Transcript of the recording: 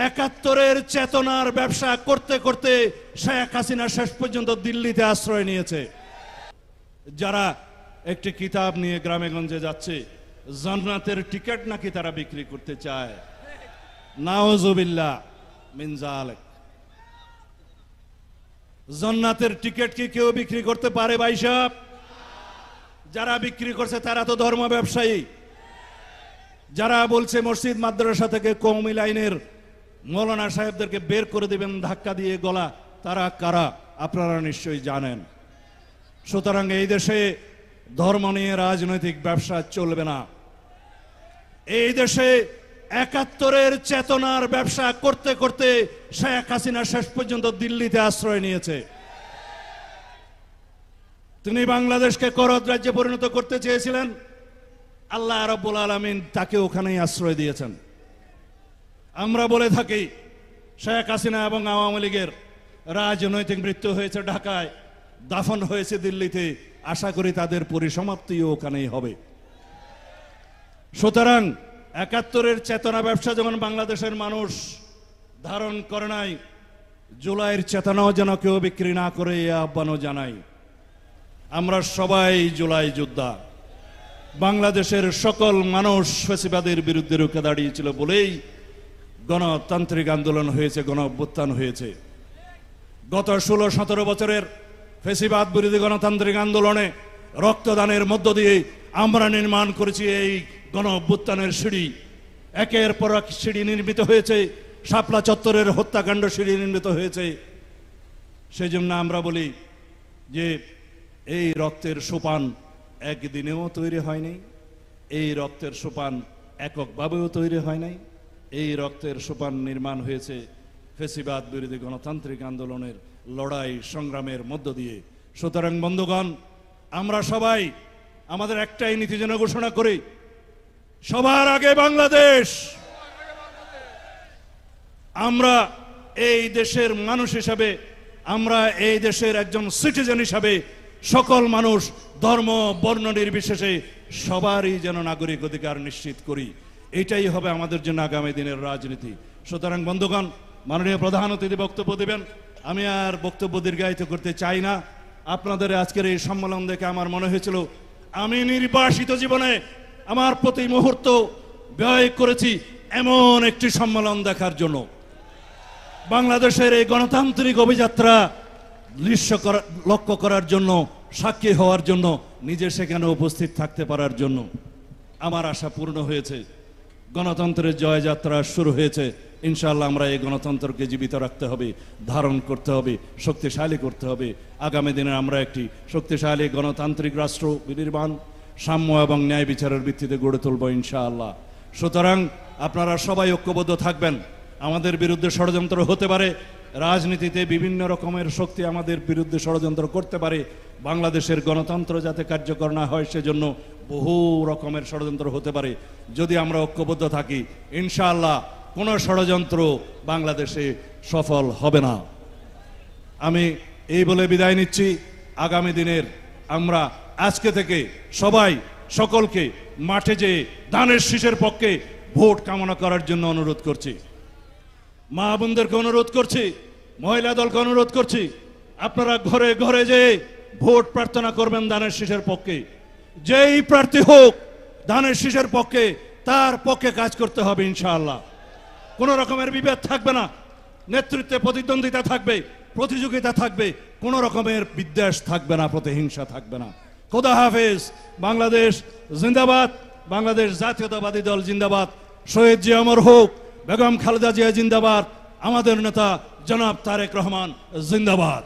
একাত্তরের চেতনার ব্যবসা করতে করতে শেখ হাসিনা শেষ পর্যন্ত দিল্লিতে আশ্রয় নিয়েছে। যারা একটি কিতাব নিয়ে গ্রামে গঞ্জে যাচ্ছে, জান্নাতের টিকিট নাকি তারা বিক্রি করতে চায়। নাউজুবিল্লাহ মিন যালিক। জান্নাতের টিকিট কি কেউ বিক্রি করতে পারে ভাই সাহেব? যারা বিক্রি করছে তারা তো ধর্ম ব্যবসায়ী। যারা বলছে মসজিদ মাদ্রাসা থেকে কওমি লাইনের মৌলানা সাহেবদেরকে বের করে দিবেন ধাক্কা দিয়ে গলা, তারা কারা আপনারা নিশ্চয়ই জানেন। সুতরাং এই দেশে ধর্ম নিয়ে রাজনৈতিক ব্যবসা চলবে না। এই দেশে একাত্তরের চেতনার ব্যবসা করতে করতে শেখ হাসিনা শেষ পর্যন্ত দিল্লিতে আশ্রয় নিয়েছে। তিনি বাংলাদেশকে করদ রাজ্যে পরিণত করতে চেয়েছিলেন, আল্লাহ রাব্বুল আলামিন তাকে ওখানেই আশ্রয় দিয়েছেন। আমরা বলে থাকি শেখ হাসিনা এবং আওয়ামী লীগের রাজনৈতিক মৃত্যু হয়েছে ঢাকায়, দাফন হয়েছে দিল্লিতে। আশা করি তাদের পরিসমাপ্তিও ওখানেই হবে। সুতরাং একাত্তরের চেতনা ব্যবসা যেমন বাংলাদেশের মানুষ ধারণ করে নাই, জুলাইয়ের চেতনাও যেন কেউ বিক্রি না করে এ আহ্বানও জানাই। আমরা সবাই জুলাই যোদ্ধা। বাংলাদেশের সকল মানুষ ফ্যাসিবাদের বিরুদ্ধে রুখে দাঁড়িয়েছিল বলেই গণতান্ত্রিক আন্দোলন হয়েছে, গণ অভ্যুত্থান হয়েছে। গত 16-17 বছরের ফ্যাসিবাদ বিরোধী গণতান্ত্রিক আন্দোলনে রক্তদানের মধ্য দিয়ে আমরা নির্মাণ করেছি এই গণ অভ্যুত্থানের সিঁড়ি। একের পর এক সিঁড়ি নির্মিত হয়েছে, শাপলা চত্বরের হত্যাকাণ্ড সিঁড়ি নির্মিত হয়েছে। সেই জন্য আমরা বলি যে এই রক্তের সোপান একদিনেও তৈরি হয়নি, এই রক্তের সোপান এককভাবেও তৈরি হয় নাই। এই রক্তের সোপান নির্মাণ হয়েছে ফ্যাসিবাদ বিরোধী গণতান্ত্রিক আন্দোলনের লড়াই সংগ্রামের মধ্য দিয়ে। সুতরাং বন্ধুগণ, আমরা সবাই আমাদের একটাই নীতি যেন ঘোষণা করি, সবার আগে বাংলাদেশ। আমরা এই দেশের মানুষ হিসাবে, আমরা এই দেশের একজন সিটিজেন হিসাবে সকল মানুষ ধর্ম বর্ণ নির্বিশেষে সবারই যেন নাগরিক অধিকার নিশ্চিত করি। এটাই হবে আমাদের জন্য আগামী দিনের রাজনীতি। সুতরাং বন্ধুগণ, মাননীয় প্রধান অতিথি বক্তব্য দেবেন। আমি আর বক্তব্য দীর্ঘায়িত করতে চাই না। আপনাদের আজকের এই সম্মেলন দেখে আমার মনে হয়েছিল আমি নির্বাসিত জীবনে আমার প্রতি মুহূর্ত ব্যয় করেছি এমন একটি সম্মেলন দেখার জন্য। বাংলাদেশের এই গণতান্ত্রিক অভিযাত্রা লক্ষ্য করার জন্য, সাক্ষী হওয়ার জন্য, নিজে সেখানে উপস্থিত থাকতে পারার জন্য আমার আশা পূর্ণ হয়েছে। গণতন্ত্রের জয়যাত্রা শুরু হয়েছে। ইনশাআল্লাহ আমরা এই গণতন্ত্রকে জীবিত রাখতে হবে, ধারণ করতে হবে, শক্তিশালী করতে হবে। আগামী দিনে আমরা একটি শক্তিশালী গণতান্ত্রিক রাষ্ট্র বিনির্মাণ, সাম্য এবং ন্যায় বিচারের ভিত্তিতে গড়ে তুলব ইনশাআল্লাহ। সুতরাং আপনারা সবাই ঐক্যবদ্ধ থাকবেন। আমাদের বিরুদ্ধে ষড়যন্ত্র হতে পারে, রাজনীতিতে বিভিন্ন রকমের শক্তি আমাদের বিরুদ্ধে ষড়যন্ত্র করতে পারে। বাংলাদেশের গণতন্ত্র যাতে কার্যকর না হয় সেজন্য বহু রকমের ষড়যন্ত্র হতে পারে। যদি আমরা ঐক্যবদ্ধ থাকি ইনশাআল্লাহ কোনো ষড়যন্ত্র বাংলাদেশে সফল হবে না। আমি এই বলে বিদায় নিচ্ছি। আগামী দিনের আমরা আজকে থেকে সবাই সকলকে মাঠে যেয়ে ধানের শীষের পক্ষে ভোট কামনা করার জন্য অনুরোধ করছি। মা বোনদেরকে অনুরোধ করছি, মহিলা দলকে অনুরোধ করছি, আপনারা ঘরে ঘরে যেয়ে ভোট প্রার্থনা করবেন ধানের শীষের পক্ষে। যেই প্রার্থী হোক ধানের শীষের পক্ষে, তার পক্ষে কাজ করতে হবে ইনশাআল্লাহ। কোনো রকমের বিভেদ থাকবে না, নেতৃত্বে প্রতিদ্বন্দ্বিতা থাকবে, প্রতিযোগিতা থাকবে, কোনো রকমের বিদ্বেষ থাকবে না, প্রতিহিংসা থাকবে না। খোদা হাফেজ। বাংলাদেশ জিন্দাবাদ, বাংলাদেশ জাতীয়তাবাদী দল জিন্দাবাদ, শহীদ জিয়া অমর হোক, বেগম খালেদা জিয়া জিন্দাবাদ, আমাদের নেতা জনাব তারেক রহমান জিন্দাবাদ।